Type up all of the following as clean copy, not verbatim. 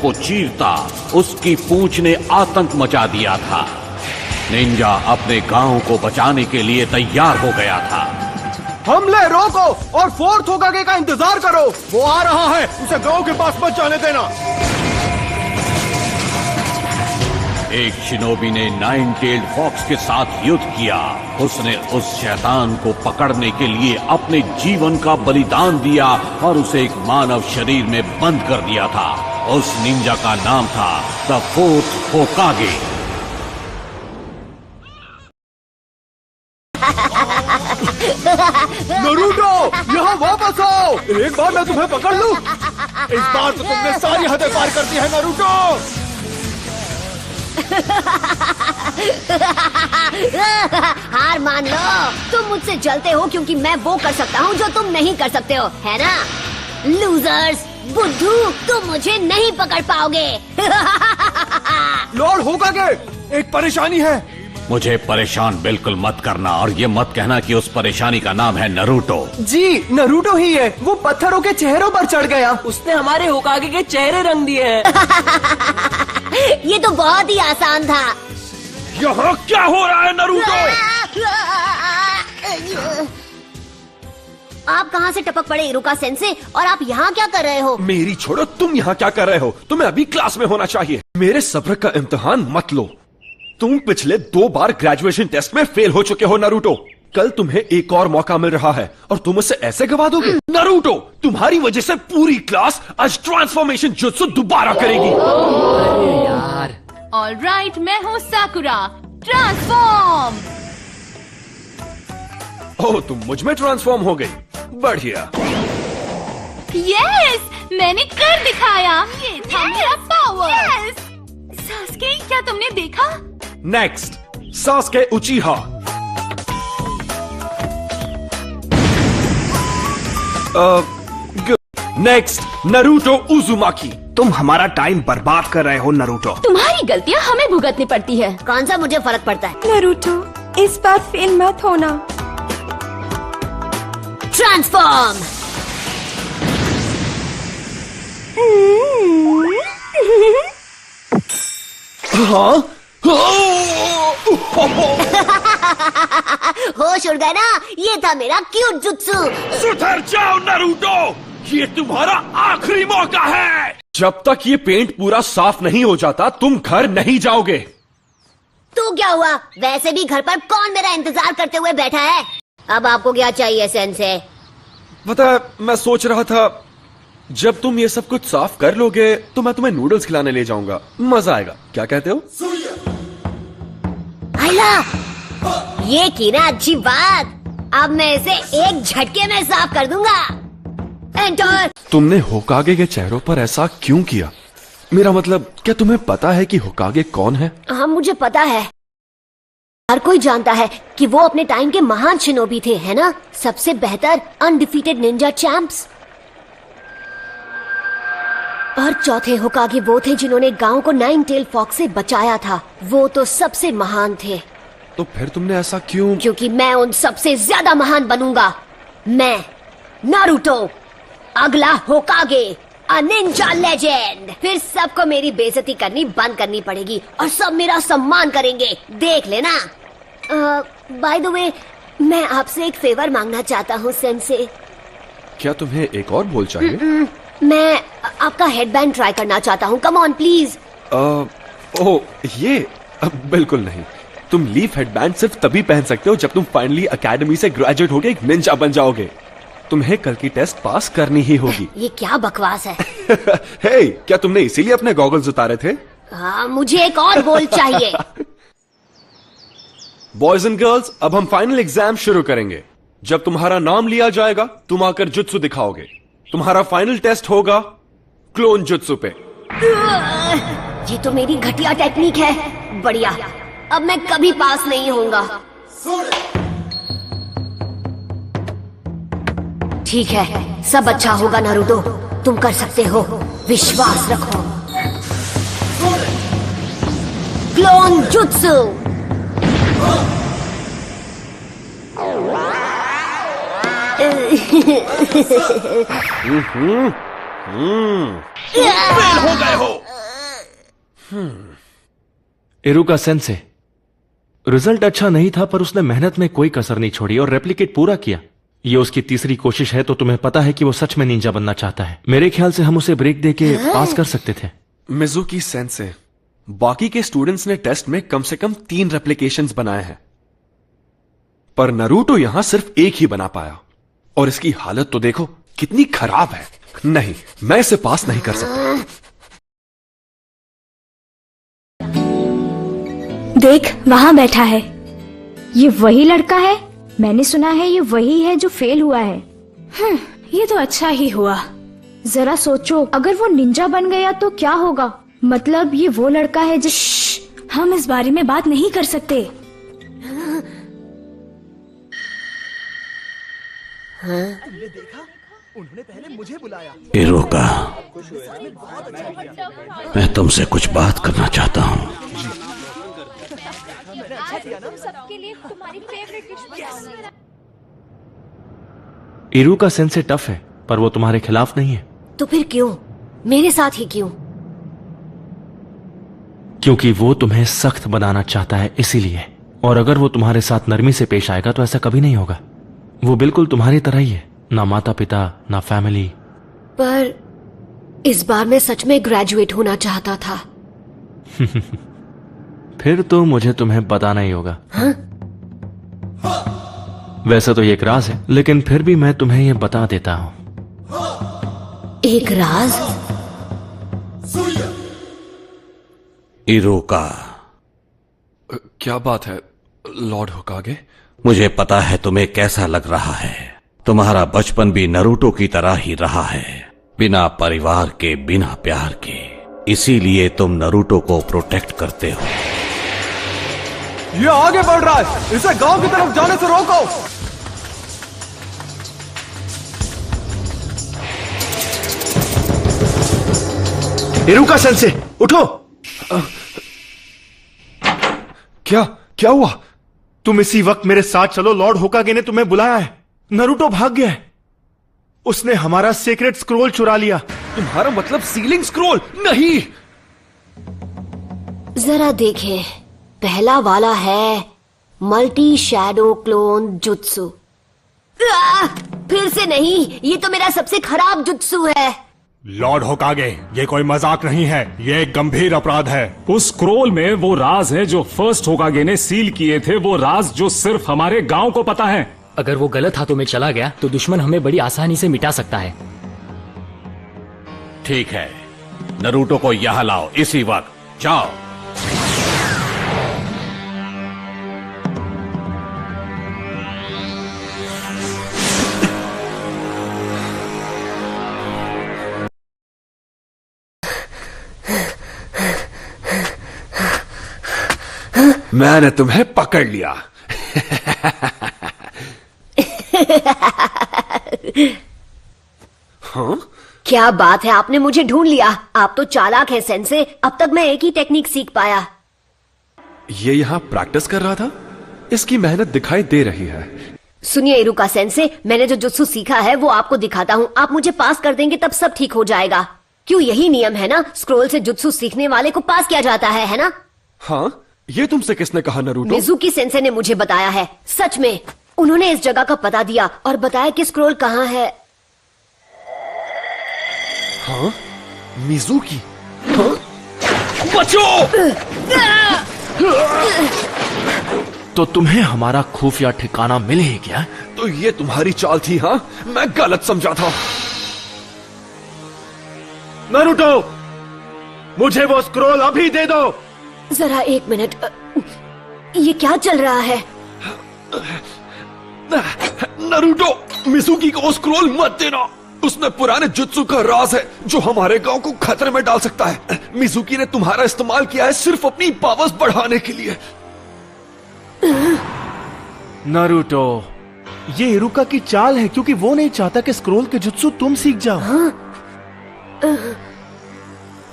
को चीरता उसकी पूंछ ने आतंक मचा दिया था। निंजा अपने गांव को बचाने के लिए तैयार हो गया था। हमले रोको और फोर्थ होकागे का इंतजार करो, वो आ रहा है, उसे गांव के पास मत जाने देना। एक शिनोबी ने नाइन टेल्ड फॉक्स के साथ युद्ध किया। उसने उस शैतान को पकड़ने के लिए अपने जीवन का बलिदान दिया और उसे एक मानव शरीर में बंद कर दिया था। उस निंजा का नाम था द फोर्थ होकागे। नरूटो, यहाँ वापस आओ। एक बार मैं तुम्हें पकड़ लूं। इस बार तो तुमने सारी हदें पार कर दी है नरूटो। हार मान लो, तुम मुझसे जलते हो क्योंकि मैं वो कर सकता हूँ जो तुम नहीं कर सकते हो, है ना? लूजर्स, बुद्धू, तुम मुझे नहीं पकड़ पाओगे। लॉर्ड होकागे, एक परेशानी है। मुझे परेशान बिल्कुल मत करना और ये मत कहना कि उस परेशानी का नाम है नरूटो। जी, नरूटो ही है। वो पत्थरों के चेहरों पर चढ़ गया। उसने हमारे होकागे के चेहरे रंग दिए हैं। ये तो बहुत ही आसान था। यहाँ क्या हो रहा है नरूटो? आप कहाँ से टपक पड़े इरुका सेंसे, और आप यहाँ क्या कर रहे हो? मेरी छोड़ो, तुम यहाँ क्या कर रहे हो? तुम्हें अभी क्लास में होना चाहिए। मेरे सब्र का इम्तिहान मत लो। तुम पिछले 2 बार ग्रेजुएशन टेस्ट में फेल हो चुके हो नरूटो। कल तुम्हें एक और मौका मिल रहा है और तुम उसे ऐसे गवा दोगे? नरूटो, तुम्हारी वजह से पूरी क्लास आज ट्रांसफॉर्मेशन जुत्सु दोबारा करेगी। अरे यार। ऑलराइट, मैं हूँ साकुरा। ट्रांसफॉर्म। ओह, तुम मुझ में ट्रांसफॉर्म हो गई। बढ़िया। यस, मैंने कर दिखाया। ये था मेरा पावर। यस। सास्के, क्या तुमने देखा? Next, Sasuke उचिहा। Next, Naruto उजुमाकी। तुम हमारा टाइम बर्बाद कर रहे हो नरूटो। तुम्हारी गलतियाँ हमें भुगतनी पड़ती है। कौन सा मुझे फर्क पड़ता है? नरूटो, इस बार फेल मत होना। ट्रांसफॉर्म। हाँ? होश उड़ गया ना? ये था मेरा क्यूट जुत्सु। सुधर जाओ नरूटो, ये तुम्हारा आखिरी मौका है। जब तक ये पेंट पूरा साफ नहीं हो जाता तुम घर नहीं जाओगे। तो क्या हुआ? वैसे भी घर पर कौन मेरा इंतजार करते हुए बैठा है? अब आपको क्या चाहिए सेंसे? पता है, मैं सोच रहा था जब तुम ये सब कुछ साफ कर लोगे तो मैं तुम्हें नूडल्स खिलाने ले जाऊंगा। मजा आएगा, क्या कहते हो? आइला, ये की ना अच्छी बात। अब मैं इसे एक झटके में साफ कर दूंगा। एंटर। तुमने होकागे के चेहरों पर ऐसा क्यों किया? मेरा मतलब, क्या तुम्हें पता है कि होकागे कौन है? हाँ, मुझे पता है। हर कोई जानता है कि वो अपने टाइम के महान शिनोबी थे, है ना? सबसे बेहतर अनडिफीटेड निंजा चैंप्स। और चौथे होकागे वो थे जिन्होंने गांव को नाइन टेल फॉक्स से बचाया था। वो तो सबसे महान थे। तो फिर तुमने ऐसा क्यों? क्योंकि मैं उन सबसे ज्यादा महान बनूंगा। मैं नारुतो, अगला होकागे, अ निंजा लेजेंड। फिर सबको मेरी बेइज्जती करनी बंद करनी पड़ेगी और सब मेरा सम्मान करेंगे, देख लेना। बाय द वे, मैं आपसे एक फेवर मांगना चाहता हूँ सेंसे। क्या तुम्हें एक और बोल चाहिए? मैं आपका हेडबैंड ट्राई करना चाहता हूँ। Come on please. ओह, ये बिल्कुल नहीं। तुम लीफ हेडबैंड सिर्फ तभी पहन सकते हो जब तुम फाइनली एकेडमी से ग्रेजुएट होके एक निंजा बन जाओगे। तुम्हें कल की टेस्ट पास करनी ही होगी। ये क्या बकवास है? हे, क्या तुमने इसीलिए अपने गॉगल्स उतारे थे? हाँ, मुझे एक और बोल चाहिए। बॉयज एंड गर्ल्स, अब हम फाइनल एग्जाम शुरू करेंगे। जब तुम्हारा नाम लिया जाएगा तुम आकर जुत्सु दिखाओगे। तुम्हारा फाइनल टेस्ट होगा क्लोन जुत्सु पे। ये तो मेरी घटिया टेक्निक है। बढ़िया, अब मैं कभी पास नहीं होऊंगा। ठीक है, सब अच्छा होगा नारुतो। तुम कर सकते हो, विश्वास रखो। Clone jutsu. फेल हो गए हो। इरुका सेंसे, रिजल्ट अच्छा नहीं था पर उसने मेहनत में कोई कसर नहीं छोड़ी और रेप्लिकेट पूरा किया। ये उसकी तीसरी कोशिश है, तो तुम्हें पता है कि वो सच में निंजा बनना चाहता है। मेरे ख्याल से हम उसे ब्रेक देके पास कर सकते थे। मिजुकी सेंसे, बाकी के स्टूडेंट्स ने टेस्ट में कम से कम 3 रेप्लिकेशंस बनाए हैं, पर नारुतो यहां सिर्फ एक ही बना पाया, और इसकी हालत तो देखो कितनी खराब है। नहीं, मैं इसे पास नहीं कर सकता। देख, वहां बैठा है। ये वही लड़का है? मैंने सुना है ये वही है जो फेल हुआ है। ये तो अच्छा ही हुआ। जरा सोचो, अगर वो निंजा बन गया तो क्या होगा? मतलब ये वो लड़का है जिस हम इस बारे में बात नहीं कर सकते। इरुका, मैं तुमसे कुछ बात करना चाहता हूँ। इरुका सेंसे टफ है, पर वो तुम्हारे खिलाफ नहीं है। तो फिर क्यों? मेरे साथ ही क्यों? क्योंकि वो तुम्हें सख्त बनाना चाहता है, इसीलिए। और अगर वो तुम्हारे साथ नरमी से पेश आएगा तो ऐसा कभी नहीं होगा। वो बिल्कुल तुम्हारी तरह ही है, ना माता पिता ना फैमिली। पर इस बार मैं सच में ग्रेजुएट होना चाहता था। फिर तो मुझे तुम्हें बताना ही होगा। वैसे तो ये एक राज है, लेकिन फिर भी मैं तुम्हें ये बता देता हूं। एक राज? इरुका, क्या बात है लॉर्ड होकागे? मुझे पता है तुम्हें कैसा लग रहा है। तुम्हारा बचपन भी नारुतो की तरह ही रहा है, बिना परिवार के, बिना प्यार के। इसीलिए तुम नारुतो को प्रोटेक्ट करते हो। ये आगे बढ़ रहा है, इसे गांव की तरफ जाने से रोको। इरुका सेंसे, उठो। क्या हुआ? तुम इसी वक्त मेरे साथ चलो, लॉर्ड होकागे ने तुम्हें बुलाया है। नारुतो भाग गया है, उसने हमारा सीक्रेट स्क्रोल चुरा लिया। तुम्हारा मतलब सीलिंग स्क्रोल? नहीं। जरा देखें, पहला वाला है मल्टी शैडो क्लोन जुत्सु। फिर से नहीं, ये तो मेरा सबसे खराब जुत्सु है। लॉर्ड होकागे, ये कोई मजाक नहीं है, ये एक गंभीर अपराध है। उस स्क्रोल में वो राज है जो फर्स्ट होकागे ने सील किए थे, वो राज जो सिर्फ हमारे गांव को पता है। अगर वो गलत हाथों में चला गया तो दुश्मन हमें बड़ी आसानी से मिटा सकता है। ठीक है, नारुतो को यहां लाओ इसी वक्त। जाओ। मैंने तुम्हें पकड़ लिया। हाँ? क्या बात है, आपने मुझे ढूंढ लिया। आप तो चालाक हैं सेंसे। अब तक मैं एक ही टेक्निक सीख पाया। ये यहाँ प्रैक्टिस कर रहा था? इसकी मेहनत दिखाई दे रही है। सुनिए इरुका सेंसे, मैंने जो जुत्सु सीखा है वो आपको दिखाता हूँ। आप मुझे पास कर देंगे तब सब ठीक हो जाएगा। क्यों, यही नियम है ना? स्क्रोल से जुत्सु सीखने वाले को पास किया जाता है ना? हाँ, ये तुमसे किसने कहा नारुतो? मिजुकी सेंसे ने मुझे बताया है। सच में, उन्होंने इस जगह का पता दिया और बताया कि स्क्रोल कहाँ है। हाँ? मिजुकी? हाँ? बचो! तो तुम्हें हमारा खुफिया ठिकाना मिल ही गया? तो ये तुम्हारी चाल थी? हाँ, मैं गलत समझा था। नारुतो, मुझे वो स्क्रोल अभी दे दो। जरा एक मिनट, ये क्या चल रहा है? नारुतो, मिजुकी को वो स्क्रोल मत देना। उसमें पुराने जुत्सु का राज है जो हमारे गांव को खतरे में डाल सकता है। मिजुकी ने तुम्हारा इस्तेमाल किया है सिर्फ अपनी पावर्स बढ़ाने के लिए। नारुतो, ये इरुका की चाल है क्योंकि वो नहीं चाहता कि स्क्रोल के जुत्सु तुम सीख जाओ।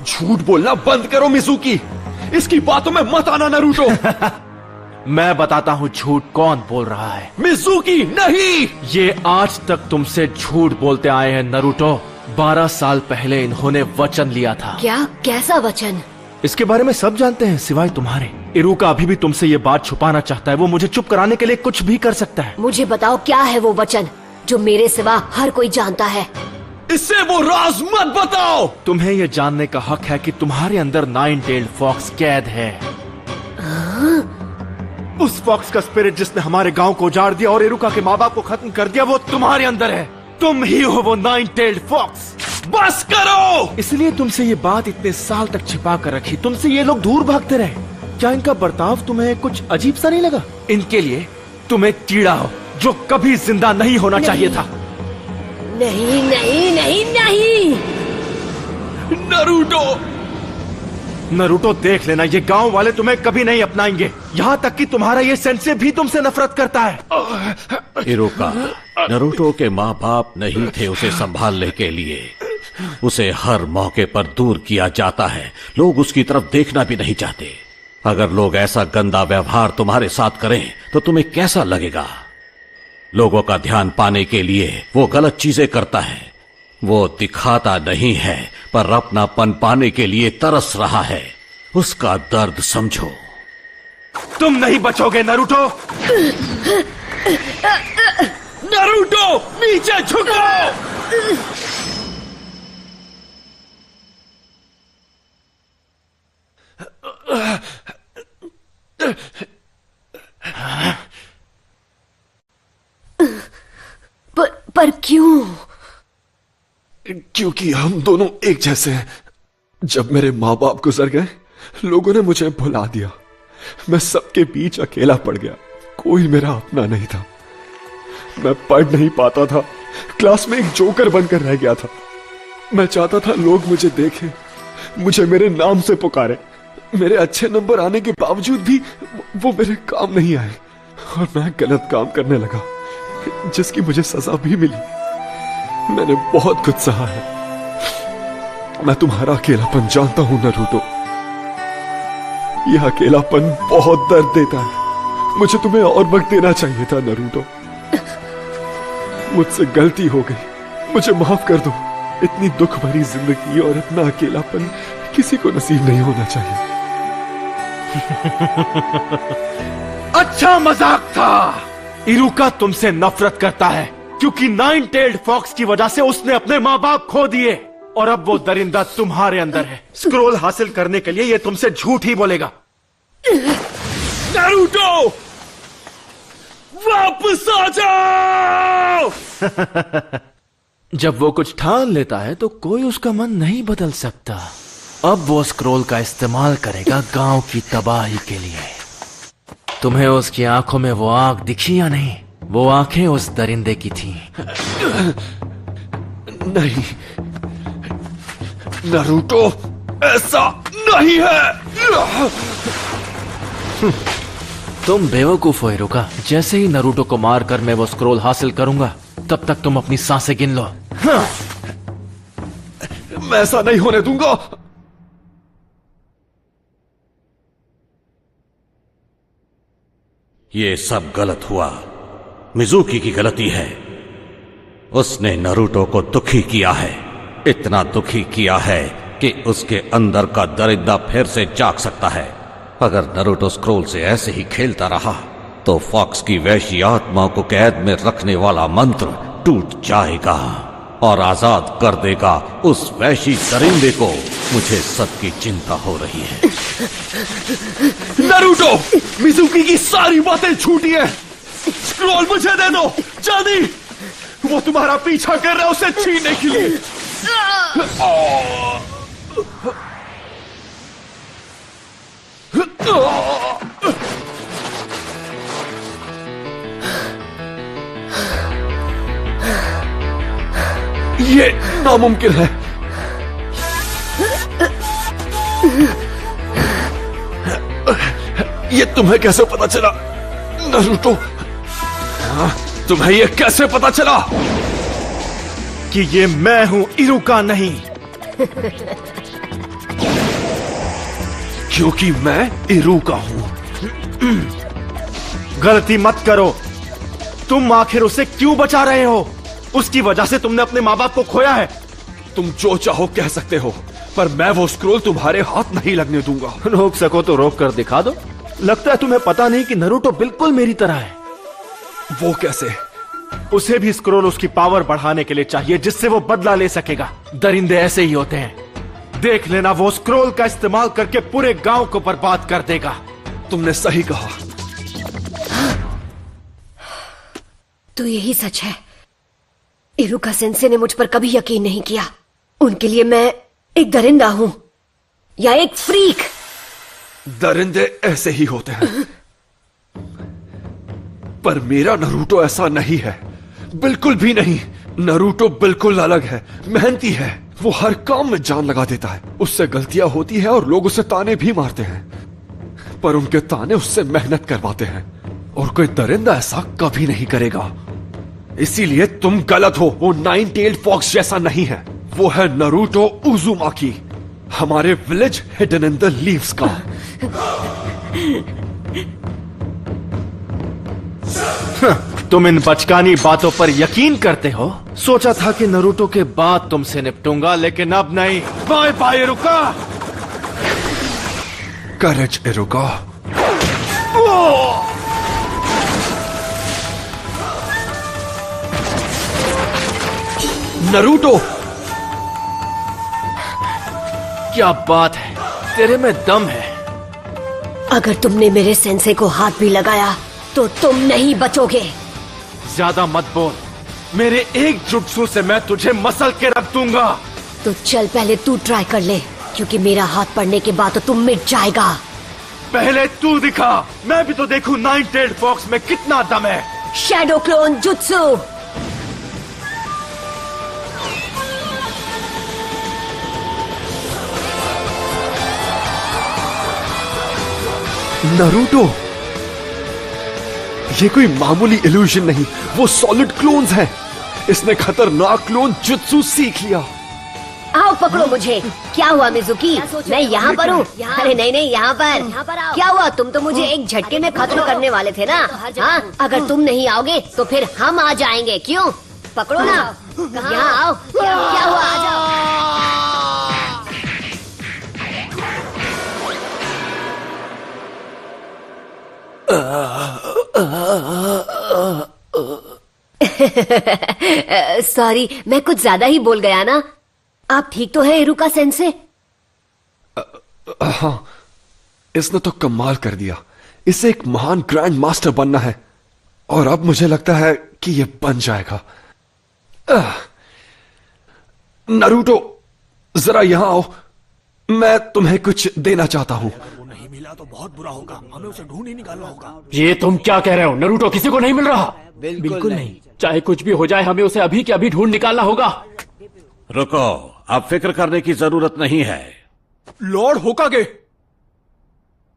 झूठ बोलना बंद करो मिजुकी। इसकी बातों में मत आना नारुतो। मैं बताता हूँ झूठ कौन बोल रहा है। मिजुकी नहीं। ये आज तक तुमसे झूठ बोलते आए हैं नारुतो। 12 साल पहले इन्होंने वचन लिया था। क्या? कैसा वचन? इसके बारे में सब जानते हैं सिवाय तुम्हारे। इरुका अभी भी तुमसे ये बात छुपाना चाहता है। वो मुझे चुप कराने के लिए कुछ भी कर सकता है। मुझे बताओ क्या है वो वचन जो मेरे सिवा हर कोई जानता है। इससे वो राज मत बताओ। तुम्हें ये जानने का हक है कि तुम्हारे अंदर 9-tailed फॉक्स कैद है। उस फॉक्स का स्पिरिट जिसने हमारे गांव को उजाड़ दिया और इरुका के माँ बाप को खत्म कर दिया, वो तुम्हारे अंदर है। तुम ही हो वो 9-tailed फॉक्स। बस करो। इसलिए तुमसे ये बात इतने साल तक छिपा कर रखी। तुमसे ये लोग दूर भागते रहे। क्या इनका बर्ताव तुम्हें कुछ अजीब सा नहीं लगा? इनके लिए तुम एक कीड़ा हो जो कभी जिंदा नहीं होना चाहिए था। नहीं नहीं नहीं नहीं। नरूटो देख लेना, ये गांव वाले तुम्हें कभी नहीं अपनाएंगे। यहाँ तक कि तुम्हारा ये सेंसे भी तुमसे नफरत करता है। इरुका, नरूटो के माँ बाप नहीं थे उसे संभालने के लिए। उसे हर मौके पर दूर किया जाता है। लोग उसकी तरफ देखना भी नहीं चाहते। अगर लोग ऐसा गंदा व्यवहार तुम्हारे साथ करें तो तुम्हें कैसा लगेगा? लोगों का ध्यान पाने के लिए वो गलत चीजें करता है। वो दिखाता नहीं है पर अपनापन पाने के लिए तरस रहा है। उसका दर्द समझो। तुम नहीं बचोगे नरूटो। नरूटो नीचे झुको। पर क्यों? क्योंकि हम दोनों एक जैसे हैं। जब मेरे माँ बाप गुजर गए, लोगों ने मुझे भुला दिया। मैं सबके बीच अकेला पड़ गया। कोई मेरा अपना नहीं था। मैं पढ़ नहीं पाता था। क्लास में एक जोकर बनकर रह गया था। मैं चाहता था लोग मुझे देखें, मुझे मेरे नाम से पुकारे। मेरे अच्छे नंबर आने के बावजूद भी वो मेरे काम नहीं आए और मैं गलत काम करने लगा, जिसकी मुझे सजा भी मिली। मैंने बहुत कुछ सहा है। मैं तुम्हारा अकेलापन जानता हूं नरूटो। यह अकेलापन बहुत दर्द देता है। मुझे तुम्हें और वक्त देना चाहिए था नरूटो। मुझसे गलती हो गई, मुझे माफ कर दो। इतनी दुख भरी जिंदगी और इतना अकेलापन किसी को नसीब नहीं होना चाहिए। अच्छा मजाक था। इरुका तुमसे नफरत करता है क्योंकि 9-tailed फॉक्स की वजह से उसने अपने माँ बाप खो दिए और अब वो दरिंदा तुम्हारे अंदर है। स्क्रोल हासिल करने के लिए ये तुमसे झूठ ही बोलेगा। नारुतो, वापस आ जाओ। जब वो कुछ ठान लेता है तो कोई उसका मन नहीं बदल सकता। अब वो स्क्रोल का इस्तेमाल करेगा गांव की तबाही के लिए। तुम्हें उसकी आंखों में वो आग दिखी या नहीं? वो आंखें उस दरिंदे की थीं। नहीं नारुतो, ऐसा नहीं है। तुम बेवकूफ हो इरुका। जैसे ही नारुतो को मारकर मैं वो स्क्रोल हासिल करूंगा, तब तक तुम अपनी सांसें गिन लो। मैं ऐसा नहीं होने दूंगा। ये सब गलत हुआ। मिजुकी की गलती है। उसने नारुतो को दुखी किया है। इतना दुखी किया है कि उसके अंदर का दरिंदा फिर से जाग सकता है। अगर नारुतो स्क्रोल से ऐसे ही खेलता रहा तो फॉक्स की वैशी आत्मा को कैद में रखने वाला मंत्र टूट जाएगा और आजाद कर देगा उस वैशी दरिंदे को। मुझे सबकी चिंता हो रही है। नारुतो, मिजुकी की सारी बातें झूठी है। स्क्रोल मुझे दे दो जल्दी। वो तुम्हारा पीछा कर रहा है उसे छीनने के लिए। ये नामुमकिन है। ये तुम्हें कैसे पता चला नारुतो? तुम्हें ये कैसे पता चला कि ये मैं हूं, इरुका नहीं? क्योंकि मैं इरुका हूं। गलती मत करो। तुम आखिर उसे क्यों बचा रहे हो? उसकी वजह से तुमने अपने माँ बाप को खोया है। तुम जो चाहो कह सकते हो, पर मैं वो स्क्रोल तुम्हारे हाथ नहीं लगने दूंगा। रोक सको तो रोक कर दिखा दो। लगता है तुम्हें पता नहीं कि नरूटो बिल्कुल मेरी तरह है। वो कैसे? उसे भी स्क्रोल उसकी पावर बढ़ाने के लिए चाहिए, जिससे वो बदला ले सकेगा। दरिंदे ऐसे ही होते हैं। देख लेना, वो स्क्रोल का इस्तेमाल करके पूरे गांव को बर्बाद कर देगा। तुमने सही कहा। तो यही सच है। इरुका सेंसे ने मुझ पर कभी यकीन नहीं किया। उनके लिए मैं एक दरिंदा हूं या एक फ्रीक। दरिंदे ऐसे ही होते हैं, पर मेरा नरूटो ऐसा नहीं है, बिल्कुल भी नहीं। नरूटो बिल्कुल अलग है, मेहनती है। वो हर काम में जान लगा देता है। उससे गलतियां होती है और लोग उसे ताने भी मारते हैं, पर उनके ताने उससे मेहनत करवाते हैं। और कोई दरिंदा ऐसा कभी नहीं करेगा। इसीलिए तुम गलत हो। वो 9 टेल्ड फॉक्स जैसा नहीं है। वो है नरूटो उजुमाकी, हमारे village hidden in the leaves का। तुम इन बचकानी बातों पर यकीन करते हो? सोचा था कि नरूटो के बाद तुमसे निपटूंगा, लेकिन अब नहीं। बाय बाय इरुका। करेज इरुका। नरूटो, क्या बात है, तेरे में दम है। अगर तुमने मेरे सेंसे को हाथ भी लगाया तो तुम नहीं बचोगे। ज्यादा मत बोल। मेरे एक जुट्सु से मैं तुझे मसल के रख दूंगा। तो चल पहले तू ट्राई कर ले, क्योंकि मेरा हाथ पड़ने के बाद तो तुम मिट जाएगा। पहले तू दिखा, मैं भी तो देखूं 9 टेल्ड फॉक्स में कितना दम है। Shadow clone jutsu. नरूटो, ये कोई मामूली इल्यूजन नहीं, वो सॉलिड क्लोन्स हैं। इसने खतरनाक क्लोन जुत्सु सीख लिया। आओ पकड़ो मुझे। क्या हुआ मिजुकी? मैं यहाँ पर हूँ। अरे नहीं नहीं, यहाँ पर। क्या हुआ? तुम तो मुझे एक झटके में खत्म करने वाले थे ना। हाँ, अगर तुम नहीं आओगे तो फिर हम आ जाएंगे। क्यों? पकड़ो ना, यहाँ आओ। क्या हुआ? आ जाओ। सॉरी, मैं कुछ ज्यादा ही बोल गया ना। आप ठीक तो है इरुका सेंसे? हाँ, इसने तो कमाल कर दिया। इसे एक महान ग्रैंड मास्टर बनना है, और अब मुझे लगता है कि ये बन जाएगा। नरूटो, जरा यहां आओ। मैं तुम्हें कुछ देना चाहता हूं। नहीं मिला तो बहुत बुरा होगा। हमें उसे ढूंढ ही निकालना होगा। ये तुम क्या कह रहे हो? नरूटो किसी को नहीं मिल रहा? बिल्कुल नहीं। चाहे कुछ भी हो जाए, हमें उसे अभी के अभी ढूंढ निकालना होगा। रुको, अब फिक्र करने की जरूरत नहीं है। लॉर्ड होकागे,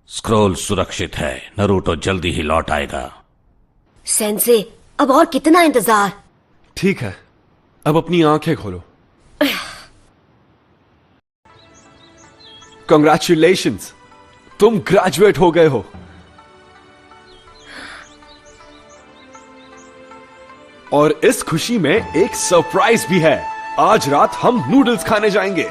स्क्रोल सुरक्षित है। नरूटो जल्दी ही लौट आएगा। सेंसे, अब और कितना इंतजार? ठीक है, अब अपनी आंखें खोलो। कंग्रेचुलेशंस, तुम ग्रेजुएट हो गए हो। और इस खुशी में एक सरप्राइज भी है। आज रात हम नूडल्स खाने जाएंगे।